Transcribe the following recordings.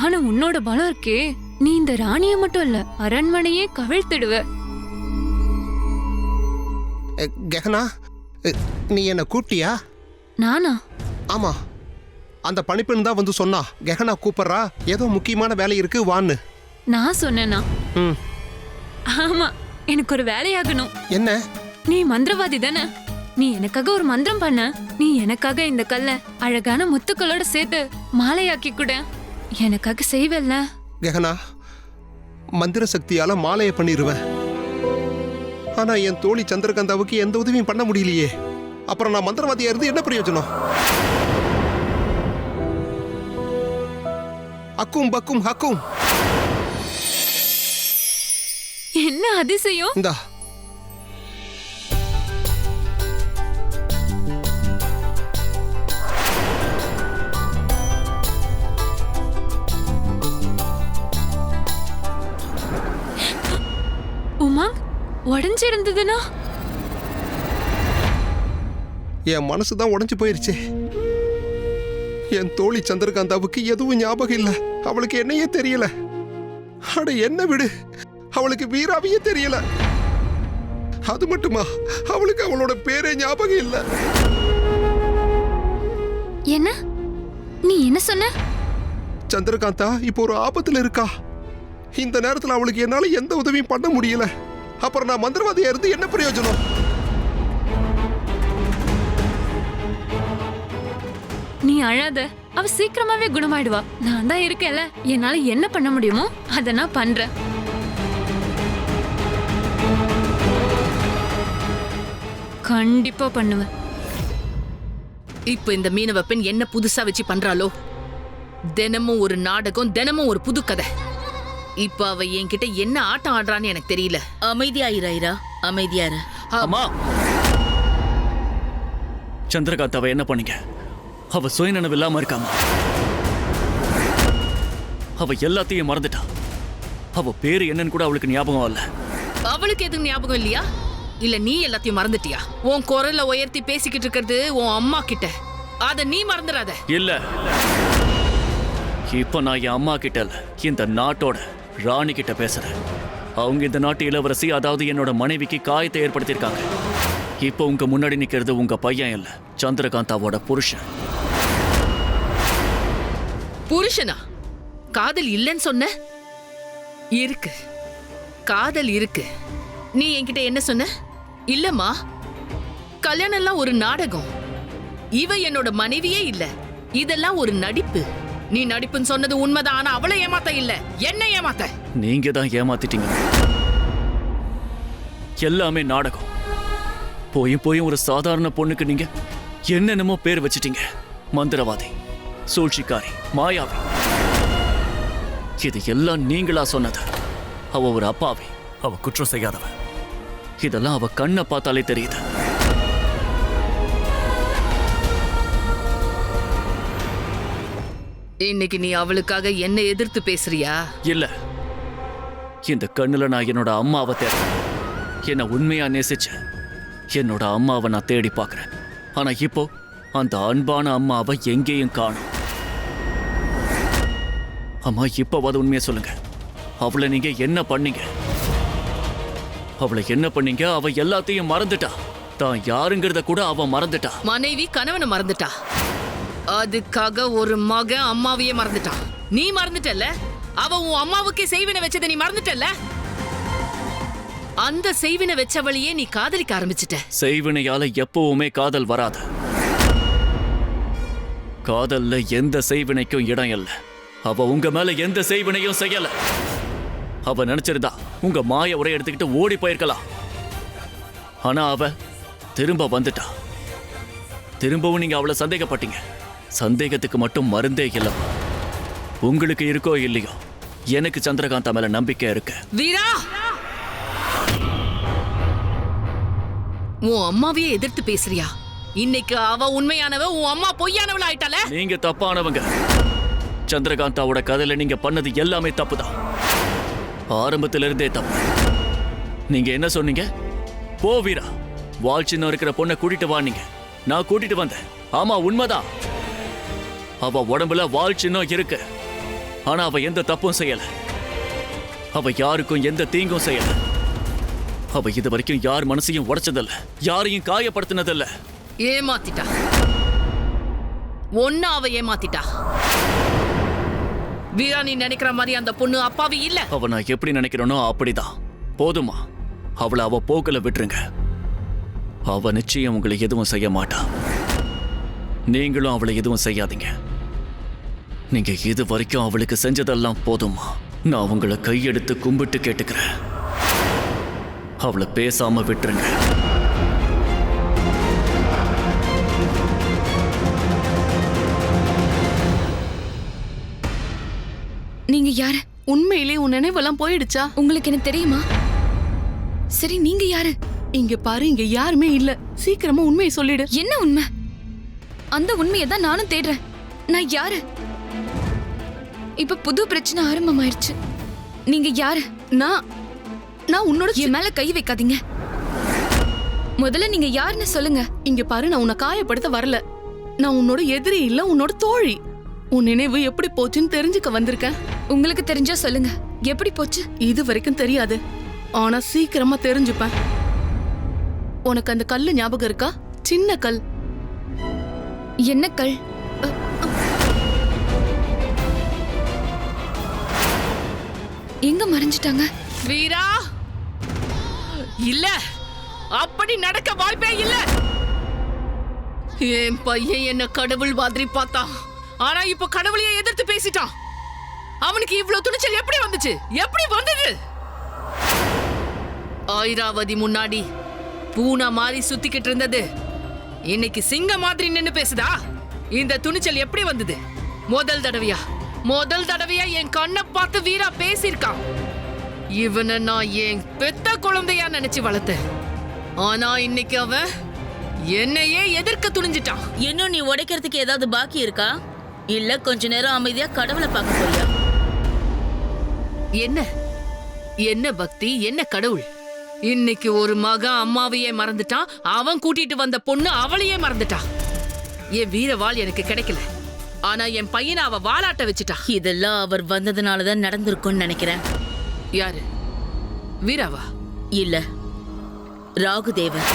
ஆனா உன்னோட பலம் இருக்கே, நீ இந்த ராணிய மட்டும் இல்ல அரண்மனையே கவிழ்த்திடுவ. கெஹனா, நீ என்ன கூப்பிட்டியா? நானா? ஆமா, அந்த பணிப்பெண் தான் வந்து சொன்னா கெஹனா கூப்பிடுறா, ஏதோ முக்கியமான வேலை இருக்கு வான்னு. நான் சொன்னேனா? ம். ஆமா, எனக்கு ஒரு வேலையாகணும். என்ன? நீ மந்திரவாதி தானே? நீ எனக்காக ஒரு மந்திரம் பண்ண. நீ எனக்காக இந்த கல்ல அழகான முத்துக்களோட சேர்த்து மாலையாக்கி கூட எனக்காக செய்வல்ல? கெஹனா, மந்திர சக்தியால மாலையை பண்ணிடுவேன். ஆனா என் தோழி சந்திரகாந்தாவுக்கு எந்த உதவியும் பண்ண முடியலையே. அப்புறம் நான் மந்திரவாதியா இருந்து என்ன பிரயோஜனம்? அக்கும் பக்கும் ஹக்கும். என்ன அதிசயம்! இந்தா. உமாங், உடைஞ்சிருந்ததுன்னா? என் மனசுதான் உடைஞ்சு போயிருச்சு. என் தோழி சந்திரகாந்தாவுக்கு எதுவும் ஞாபகம் இல்ல. அவளுக்கு என்னையே தெரியல. அட என்ன விடு, அவளுக்கு வீராவையே தெரியல. அது மட்டுமா, அவளுக்கு அவளோட பேரே ஞாபகம் இல்ல. என்ன நீ என்ன சொன்ன? சந்திரகாந்தா இப்போ ஒரு ஆபத்துல இருக்கா. இந்த நேரத்துல அவளுக்கு என்னால எந்த உதவியும் பண்ண முடியல. அப்புறம் நான் மந்திரவாதியா இருந்து என்ன பிரயோஜனம்? நீ அழாத, அவ சீக்கிரமாவே குணமாயிடுவா. நான் தான் இருக்கேன்ல, என்னால என்ன பண்ண முடியுமோ அதை நான் பண்றேன். கண்டிப்பா பண்ணுவேன். இப்ப இந்த மீனவ பெண் என்ன புதுசா வச்சு பண்றாளோ? தினமும் ஒரு நாடகம், தினமும் ஒரு புது கதை. இப்ப அவ என்கிட்ட என்ன ஆட்டம் ஆடுறான்னு எனக்கு தெரியல. அமைதியாயிரா, அமைதியாரு. அம்மா, சந்திரகாந்தாவை என்ன பண்ணீங்க? அவ சுயநினைவு இல்லாம இருக்காமா? அவ எல்லாத்தையும் மறந்துட்டா. அவ பேரு என்னன்னு கூட அவளுக்கு ஞாபகம் இல்ல. அவளுக்கு எதுவும் ஞாபகம் இல்லையா? இல்ல நீ எல்லாத்தையும் மறந்துட்டியா? உன் குரலை உயர்த்தி பேசிக்கிட்டு இருக்கிறது உன் அம்மா கிட்ட. அத நீ மறந்துடாத. இல்ல, இப்ப நான் என் அம்மா கிட்ட இல்ல, இந்த நாட்டோட ராணி கிட்ட பேசுறேன். அவங்க இந்த நாட்டு இளவரசி, அதாவது என்னோட மனைவிக்கு காயத்தை ஏற்படுத்தியிருக்காங்க. இப்ப உங்க முன்னாடி நிக்கிறது உங்க பையன் இல்ல, சந்திரகாந்தாவோட புருஷன். புருஷனா? காதல் இல்லைன்னு சொன்ன? இருக்கு, காதல் இருக்கு. நீ என்கிட்ட என்ன சொன்ன? இல்லம்மா, கல்யாணம் எல்லாம் ஒரு நாடகம். இவ என்னோட மனைவியே இல்ல, இதெல்லாம் ஒரு நடிப்பு. நீ நடிப்புன்னு சொன்னது உண்மைதான், ஆனா அவளை ஏமாத்த இல்ல, என்ன ஏமாத்த. நீங்க தான் ஏமாத்திட்டீங்க. எல்லாமே நாடகம். போயும் ஒரு சாதாரண பொண்ணுக்கு நீங்க என்னென்னமோ பேர் வச்சிட்டீங்க. மந்திரவாதி, சூழ்ச்சிக்காரி, மாயாவி. இது எல்லாம் நீங்களா சொன்னது. அவ ஒரு அப்பாவி, அவ குற்றம் செய்யாதவ. இதெல்லாம் அவ கண்ணை பார்த்தாலே தெரியுது. இன்னைக்கு நீ அவளுக்காக என்ன எதிர்த்து பேசுறியா? இல்ல, இந்த கண்ணுல நான் என்னோட அம்மாவை தேடுறேன். என்ன உண்மையா நேசிச்ச என்னோட அம்மாவை நான் தேடி பார்க்கிறேன். ஆனா இப்போ அந்த அன்பான அம்மாவை எங்கேயும் காணோம். அம்மா, இப்போவாது உண்மையை சொல்லுங்க. அவளை நீங்க என்ன பண்ணீங்க? அவளை என்ன பண்ணீங்க? அவ எல்லாத்தையும் மறந்துட்டா. தான் யாருங்கிறத கூட அவ மறந்துட்டா. மனைவி கணவனை மறந்துட்டா, அதுக்காக ஒரு மகன் அம்மாவையே மறந்துட்டான். நீ மறந்துட்டல்ல? அவ உன் அம்மாவுக்கே செய்வினை வச்சதை நீ மறந்துட்டல்ல? அந்த செய்வினை வச்சவளையே நீ காதலிக்க ஆரம்பிச்சிட்ட. செய்வினையால எப்பவுமே காதல் வராது. காதல்ல எந்த செய்வினைக்கும் இடம் இல்ல. அவ உங்க மேல எந்த செய்வினையும் செய்யல. அவ நினைச்சிருந்தா உங்க மாய உரை எடுத்துக்கிட்டு ஓடி போயிருக்கலாம். ஆனா அவ திரும்ப வந்துட்டா. திரும்பவும் நீங்க அவளை சந்தேகப்பட்டீங்க. சந்தேகத்துக்கு மட்டும் மருந்தே இல்ல. உங்களுக்கு இருக்கோ இல்லையோ, எனக்கு சந்திரகாந்தா மேல நம்பிக்கை இருக்கு. வீரா, உன் அம்மாவையே எதிர்த்து பேசுறியா? இன்னைக்கு அவ உண்மையானவ, உன் அம்மா பொய்யானவள ஆயிட்டால. நீங்க தப்பானவங்க. சந்திரகாந்தாவோட கதையில நீங்க பண்ணது எல்லாமே தப்புதான். ஆரம்பத்திலிருந்தே தப்பு. நீங்க என்ன சொன்னீங்க? போ வீரா, வால் சின்னம் இருக்கிற பொண்ணை கூட்டிட்டு வானீங்க. நான் கூட்டிட்டு வந்தேன். ஆமா, உண்மைதான். அவ உடம்புல வால் சின்னம் இருக்கு. ஆனா அவ எந்த தப்பும் செய்யல. அவ யாருக்கும் எந்த தீங்கும் செய்யல. அவ இது வரைக்கும் யார் மனசையும் உடைச்சதில்ல, யாரையும் காயப்படுத்தினதில்ல. ஏமாத்திட்டா. ஒன்னு அவ ஏமாத்திட்டா. வீரா, நீ நினைக்கிற மாதிரி அந்த பொண்ணு அப்பாவி இல்ல. அவ நான் எப்படி நினைக்கிறேனோ அப்படிதான். போதுமா, அவளை அவ போக்குல விட்டுருங்க. அவ நிச்சயம் உங்களை எதுவும் செய்ய மாட்டா. நீங்களும் அவளை எதுவும் செய்யாதீங்க. நீங்க இது வரைக்கும் அவளுக்கு செஞ்சதெல்லாம் போதுமா? நான் உங்களை கையெடுத்து கும்பிட்டு கேட்டுக்கிறேன், அவளை பேசாம விட்டுருங்க. நீங்க யாரு? உண்மையிலே உன் நினைவெல்லாம் போயிடுச்சா? உங்களுக்கு என்ன தெரியுமா? சரி, நீங்க யாரு? இங்க பாரு, இங்க யாருமே இல்ல. சீக்கிரமா உண்மையை சொல்லிடு. என்ன உண்மை? அந்த உண்மையை தான் நானும் தேடுறேன். நான் யாரு? இப்ப புது பிரச்சனை ஆரம்பமாயிருச்சு. நீங்க யாரு? நான் உன்னோட என் மேல கை வைக்காதீங்க. முதல்ல நீங்க யாருன்னு சொல்லுங்க. இங்க பாரு, நான் உன்னை காயப்படுத்த வரல. நான் உன்னோட எதிரி இல்ல, உன்னோட தோழி. உன் நினைவு எப்படி போச்சுன்னு தெரிஞ்சுக்க வந்திருக்கேன். உங்களுக்கு தெரிஞ்சா சொல்லுங்க. எப்படி போச்சு? இது வரைக்கும் தெரியாது, ஆனா சீக்கிரமா தெரிஞ்சுப்பேன். உனக்கு அந்த கல்லு ஞாபகம் இருக்கா? சின்ன கல். என்ன கல்? எங்க மறைஞ்சிட்டாங்க? வீரா, இல்ல, அப்படி நடக்க வாய்ப்பே இல்ல. என் பையன் என்ன கடவுள் மாதிரி பார்த்தான், ஆனா இப்ப கடவுளையே எதிர்த்து பேசிட்டான். அவனுக்கு இவ்வளவு துணிச்சல் எப்படி வந்துச்சு? எப்படி வந்தது? ஐராவதி முன்னாடி பூனை மாதிரி சுத்திக்கிட்டு இருந்தது இன்னைக்கு சிங்க மாதிரி நின்னு பேசுதா? இந்த துணிச்சல் எப்படி வந்தது? முதல் தடவையா என் கண்ணை பார்த்து வீரா பேசியிருக்கான். இவனை நான் என் பெத்த குழந்தையா நினைச்சு வளர்த்தேன். ஆனா இன்னைக்கு அவன் என்னையே எதிர்க்க துணிஞ்சிட்டான். இன்னும் நீ உடைக்கிறதுக்கு ஏதாவது பாக்கி இருக்கா? இல்ல கொஞ்ச நேரம் அமைதியா கடவுளை பார்க்க போறியா? என்ன பக்தி, என்ன கடவுள்? இன்னைக்கு ஒரு மகன் அம்மாவையே மறந்துட்டான். அவன் கூட்டிட்டு வந்த பொண்ணு அவளையே மறந்துட்டான். என் வீரவாள் எனக்கு கிடைக்கல, ஆனா என் பையனை அவ வாலாட்ட வச்சுட்டா. இதெல்லாம் அவர் வந்ததுனாலதான் நடந்திருக்கும்னு நினைக்கிறேன். யாரு? வீராவா? இல்ல, ராகுதேவர்.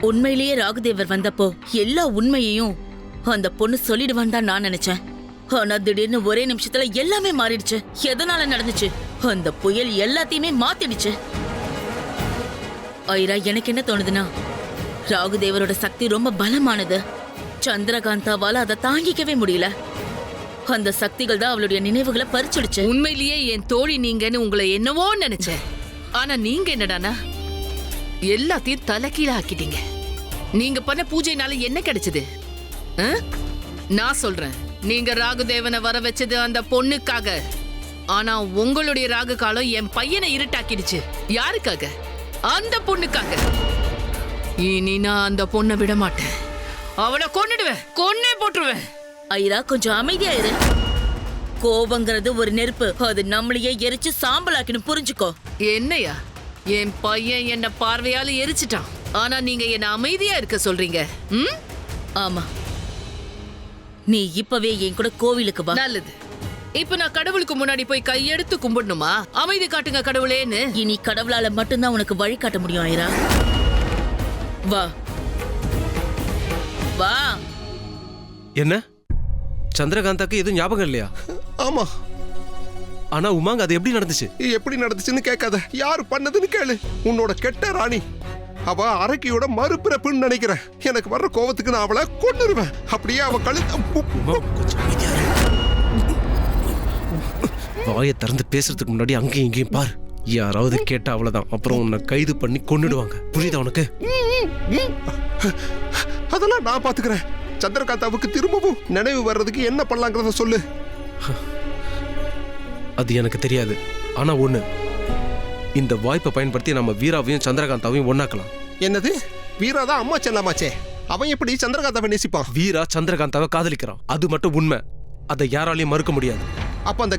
உண்மையிலேயே ராகுதேவர் வந்தப்போ எல்லா உண்மையையும் அந்த பொண்ணு சொல்லிடுவான் தான் நான் நினைச்சேன். ஆனா திடீர்னு ஒரே நிமிஷத்துல எல்லாமே மாறிடுச்சு. எதனால நடந்துச்சு? அந்த புயல் எல்லாத்தையுமே மாத்திடுச்சு. ஐரா, எனக்கு என்ன தோணுதுன்னா, ராகுதேவரோட சக்தி ரொம்ப பலமானது. சந்திரகாந்தாவால அதை தாங்கிக்கவே முடியல. அந்த சக்திகள் தான் அவளுடைய நினைவுகளை பறிச்சுடுச்சு. உண்மையிலேயே என் தோழி நீங்கன்னு உங்களை என்னவோ நினைச்சேன். ஆனா நீங்க என்னடானா எல்லாத்தையும் தலைகீழ ஆக்கிட்டீங்க. நீங்க பண்ண பூஜைனால என்ன கிடைச்சது? நான் சொல்றேன், நீங்க ராகுதேவனை வர வச்சது அந்த பொண்ணுக்காக. ஆனா உங்களுடைய ராகு காலம் என் பையனை இருட்டாக்கிடுச்சு. யாருக்காக? அந்த பொண்ணுக்காக. இனி நான் அந்த பொண்ணை விட மாட்டேன். அவளை கொன்னுடுவேன், கொன்னே போட்டுருவேன். ஐரா, கொஞ்சம் அமைதியா இரு. கோபங்கிறது ஒரு நெருப்பு, அது நம்மளையே எரிச்சு சாம்பலாக்கின்னு புரிஞ்சுக்கோ. என்னையா? என் பையன் என்ன பார்வையால எரிச்சிட்டான், ஆனா நீங்க என்ன அமைதியா இருக்க சொல்றீங்க? ஆமா, நீ இப்பவே என் கூட கோவிலுக்கு வா. நல்லது. இப்ப நான் கடவுளுக்கு முன்னாடி போய் கையெடுத்து கும்பிடணுமா? அமைதி காட்டுங்க கடவுளேன்னு. இனி கடவுளால மட்டும்தான் உனக்கு வழி காட்ட முடியும். ஐரா, வா வா. என்ன, சந்திரகாந்தாக்கு எதுவும் ஞாபகம் இல்லையா? ஆமா. ஆனா உமாங்க, அது எப்படி நடந்துச்சு? எப்படி நடந்துச்சுன்னு கேட்காத, யாரு பண்ணதுன்னு கேளு. உன்னோட கெட்ட ராணி. அவ அரக்கியோட மறுபிறப்புன்னு நினைக்கிறேன். எனக்கு வர்ற கோவத்துக்கு நான் அவளை கொன்னுருவேன். அப்படியே அவ வாயை திறந்து பேசுறதுக்கு முன்னாடி அங்கேயும் இங்கேயும் பாரு. யாராவது கேட்டா அவ்வளவுதான், அப்புறம் உன்னை கைது பண்ணி கொன்னுடுவாங்க. புரியுதா உனக்கு? அதெல்லாம் நான் பாத்துக்கிறேன். சந்திரகாந்தாவுக்கு திரும்பவும் நினைவு வர்றதுக்கு என்ன பண்ணலாங்கிறத சொல்லு. அது எனக்கு தெரியாது. ஆனா ஒண்ணு, இந்த வாய்ப்பை பயன்படுத்தி நம்ம வீராவையும் சந்திரகாந்தாவையும் ஒண்ணாக்கலாம். என்னது? வீரா தான் அம்மா செல்லாமாச்சே, அவன் எப்படி சந்திரகாந்தாவை நேசிப்பான்? வீரா சந்திரகாந்தாவை காதலிக்கிறான், அது மட்டும் உண்மை. அதை யாராலையும் மறுக்க முடியாது. அப்ப அந்த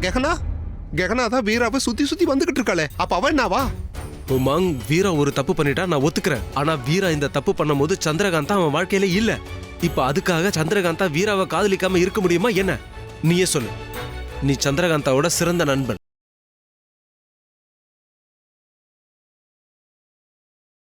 கெகனா தான் வீராவை சுத்தி சுத்தி வந்துகிட்டு இருக்காளே, அப்ப அவன் என்னவா? உமாங், வீரா ஒரு தப்பு பண்ணிட்டா நான் ஒத்துக்கிறேன். ஆனா வீரா இந்த தப்பு பண்ணும் போது சந்திரகாந்தா அவன் வாழ்க்கையில இல்ல. இப்ப அதுக்காக சந்திரகாந்தா வீராவை காதலிக்காம இருக்க முடியுமா என்ன? நீயே சொல்லு. நீ சந்திரகாந்தாவோட சிறந்த நண்பன்.